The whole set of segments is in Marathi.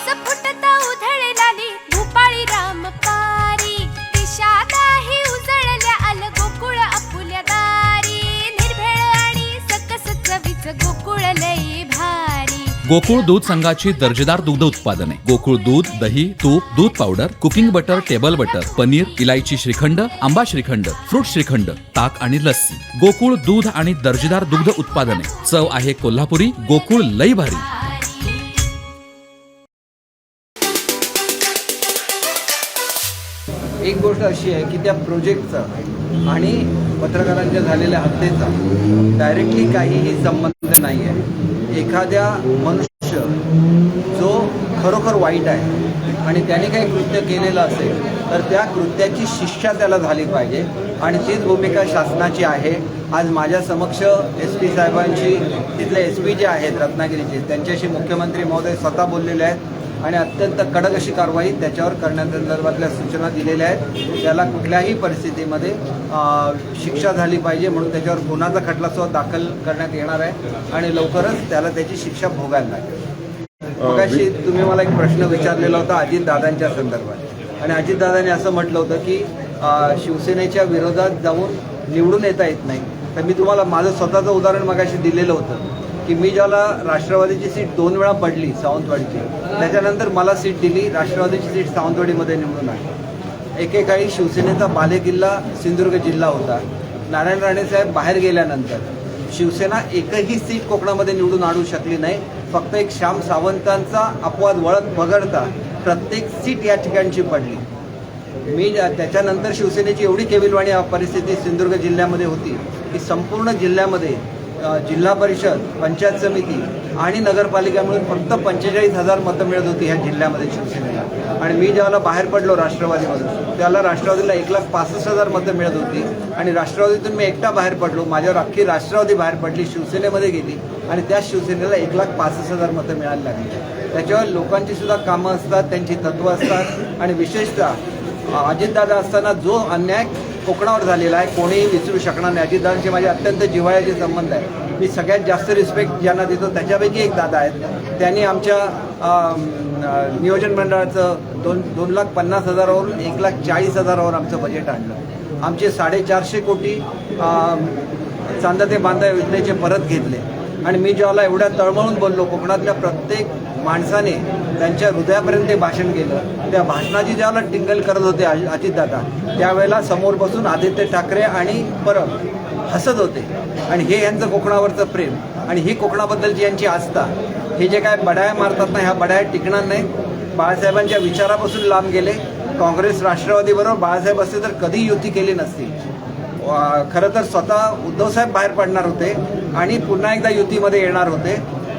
ऊस फुटता उधळलाली भूपाळी रामपारी दिशादाही उजळल्या आल गोकुळ आपुल्या दारी निर्भेळ आणि सकस चवीच गोकुळ लई भारी। गोकुळ दूध संघाची दर्जेदार दुग्ध उत्पादने गोकुळ दूध, दही, तूप, दूध powder, cooking butter, table butter, paneer, इलायची श्रीखंड, आंबा श्रीखंड, फ्रूट श्रीखंड, ताक आणि लस्सी। गोकुळ दूध आणि दर्जेदार दुग्ध उत्पादने, चव आहे कोल्हापुरी, गोकुळ लई भारी। एक गोष्ट अशी आहे की त्या प्रोजेक्टचा आणि पत्रकारांच्या झालेल्या हत्येचा डायरेक्टली काहीही संबंध नाही आहे। एखाद्या मनुष्य जो खरोखर वाईट आहे आणि त्याने काही कृत्य केलेलं असेल तर त्या कृत्याची शिक्षा त्याला झाली पाहिजे आणि तीच भूमिका शासनाची आहे। आज माझ्या समक्ष SP साहेबांची, तिथले SP जे आहेत रत्नागिरीचे, त्यांच्याशी मुख्यमंत्री महोदय स्वतः बोललेले आहेत आणि अत्यंत कडक अशी कारवाई त्याच्यावर करण्यासंदर्भातल्या सूचना दिलेल्या आहेत। त्याला कुठल्याही परिस्थितीमध्ये शिक्षा झाली पाहिजे म्हणून त्याच्यावर गुन्ह्याचा खटला सुद्धा दाखल करण्यात येणार आहे आणि लवकरच त्याला त्याची शिक्षा भोगायला लागेल। मगाशी तुम्ही मला एक प्रश्न विचारलेला होता अजितदादांच्या संदर्भात आणि अजितदादांनी असं म्हटलं होतं की शिवसेनेच्या विरोधात जाऊन निवडून येता येत नाही। तर मी तुम्हाला माझं स्वतःचं उदाहरण मगाशी दिलेलं होतं की मी ज्याला राष्ट्रवादीची सीट 2 वेळा पडली सावंतवाडीची, त्याच्यानंतर मला सीट दिली, राष्ट्रवादीची सीट सावंतवाडीमध्ये निवडून आहे। एकेकाळी शिवसेनेचा बालेकिल्ला सिंधुदुर्ग जिल्हा होता। नारायण राणे साहेब बाहेर गेल्यानंतर शिवसेना एकही सीट कोकणामध्ये निवडून आणू शकली नाही। फक्त एक श्याम सावंतांचा अपवाद वगळता प्रत्येक सीट या ठिकाणची पडली। मी त्याच्यानंतर शिवसेनेची एवढी केविलवाणी परिस्थिती सिंधुदुर्ग जिल्ह्यामध्ये होती की संपूर्ण जिल्ह्यामध्ये जिल्हा परिषद, पंचायत समिती आणि नगरपालिका मिळून फक्त 45,000 मतं मिळत होती ह्या जिल्ह्यामध्ये शिवसेनेला। आणि मी ज्यावेळेला बाहेर पडलो राष्ट्रवादीमधून त्याला राष्ट्रवादीला 1,65,000 मतं मिळत होती आणि राष्ट्रवादीतून मी एकटा बाहेर पडलो। माझ्यावर अख्खी राष्ट्रवादी बाहेर पडली, शिवसेनेमध्ये गेली आणि त्या शिवसेनेला 1,65,000 मतं मिळायला लागली। त्याच्यावर लोकांची सुद्धा कामं असतात, त्यांची तत्त्वं असतात आणि विशेषतः अजितदादा असताना जो अन्याय कोकणावर झालेला आहे कोणीही विसरू शकणार नाही। अजितदादांचे माझे अत्यंत जिव्हाळ्याचे संबंध आहे। मी सगळ्यात जास्त रिस्पेक्ट ज्यांना देतो त्याच्यापैकी एक दादा आहेत। त्यांनी आमच्या नियोजन मंडळाचं 2,50,000वरून 1,40,000वर आमचं बजेट आणलं। आमचे 450 कोटी चांदा ते बांधा योजनेचे परत घेतले आणि मी ज्याला एवढ्या तळमळून बोललो, कोकणातल्या प्रत्येक माणसाने त्यांच्या हृदयापर्यंत ते भाषण केलं। त्या भाषणाची ज्यावेळेला टिंगल करत होते अजितदादा, त्यावेळेला समोर बसून आदित्य ठाकरे आणि परब हसत होते आणि हे यांचं कोकणावरचं प्रेम आणि ही कोकणाबद्दलची यांची आस्था, हे जे काय बडाया मारतात ना, ह्या बडाया टिकणार नाही। बाळासाहेबांच्या विचारापासून लांब गेले। काँग्रेस राष्ट्रवादीबरोबर बाळासाहेब असते तर कधी युती केली नसती। खरं तर स्वतः उद्धवसाहेब बाहेर पडणार होते आणि पुन्हा एकदा युतीमध्ये येणार होते।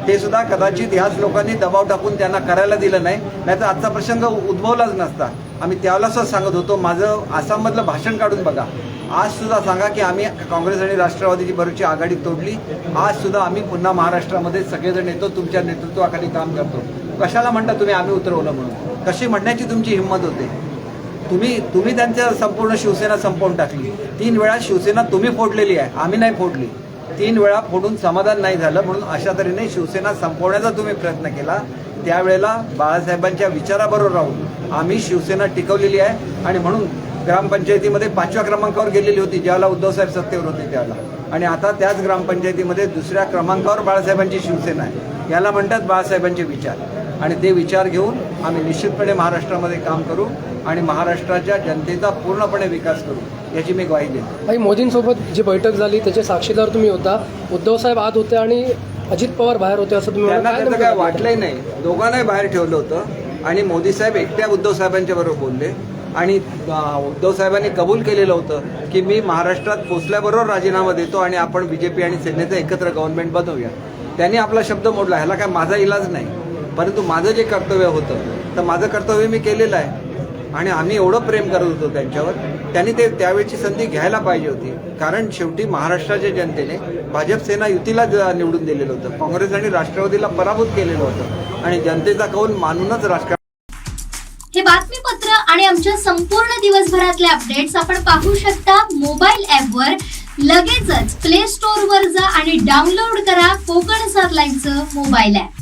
ते सुद्धा कदाचित ह्याच लोकांनी दबाव टाकून त्यांना करायला दिलं नाही, नाहीतर आजचा प्रसंग उद्भवलाच नसता। आम्ही त्यावेळेला सुद्धा सांगत होतो, माझं आसाममधलं भाषण काढून बघा। आज सुद्धा सांगा की आम्ही काँग्रेस आणि राष्ट्रवादीची बरोबरची आघाडी तोडली। आज सुद्धा आम्ही पुन्हा महाराष्ट्रामध्ये सगळेजण येतो, तुमच्या नेतृत्वाखाली काम करतो। कशाला म्हणता तुम्ही आम्ही उतरवलं म्हणून? कशी म्हणण्याची तुमची हिंमत होते? तुम्ही त्यांच्या संपूर्ण शिवसेना संपवून टाकली। 3 वेळा शिवसेना तुम्ही फोडलेली आहे, आम्ही नाही फोडली। 3 वेळा फोडून समाधान नाही झालं म्हणून अशा तऱ्हेने शिवसेना संपवण्याचा तुम्ही प्रयत्न केला। त्यावेळेला बाळासाहेबांच्या विचाराबरोबर राहून आम्ही शिवसेना टिकवलेली आहे आणि म्हणून ग्रामपंचायतीमध्ये 5व्या क्रमांकावर गेलेली होती ज्यावेळेला उद्धवसाहेब सत्तेवर होते त्यावेळेला, आणि आता त्याच ग्रामपंचायतीमध्ये 2ऱ्या क्रमांकावर बाळासाहेबांची शिवसेना आहे। याला म्हणतात बाळासाहेबांचे विचार आणि ते विचार घेऊन आम्ही निश्चितपणे महाराष्ट्रामध्ये काम करू आणि महाराष्ट्राच्या जनतेचा पूर्णपणे विकास करू याची मी ग्वाही देतो। भाई, मोदींसोबत जी बैठक झाली त्याचे साक्षीदार तुम्ही होता। उद्धव साहेब आत होते आणि अजित पवार बाहेर होते असं तुम्ही त्यांना त्याचं काय वाटलंही नाही। दोघांनाही बाहेर ठेवलं होतं आणि मोदी साहेब एकट्या उद्धव साहेबांच्या बरोबर बोलले आणि उद्धव साहेबांनी कबूल केलेलं होतं की मी महाराष्ट्रात पोचल्याबरोबर राजीनामा देतो आणि आपण BJP आणि सेनेचं एकत्र गव्हर्नमेंट बनवूया। त्यांनी आपला शब्द मोडला, ह्याला काय माझा इलाज नाही, परंतु माझं जे कर्तव्य होतं तर माझं कर्तव्य मी केलेलं आहे आणि आम्ही एवढं प्रेम करत होतो त्यांच्यावर, त्यांनी ते त्यावेळची संधी घ्यायला पाहिजे होती। कारण शेवटी महाराष्ट्राच्या जनतेने भाजप सेना युतीला निवडून दिलेलं होतं, काँग्रेस आणि राष्ट्रवादीला पराभूत केलेलं होतं आणि जनतेचा कौल मानूनच राजकारण। हे बातमीपत्र आणि आमच्या संपूर्ण दिवसभरातले अपडेट्स आपण पाहू शकता मोबाईल ॲपवर। लगेचच प्ले स्टोअर वर जा आणि डाउनलोड करा कोकण 7 लाईव्हचं मोबाईल ॲप।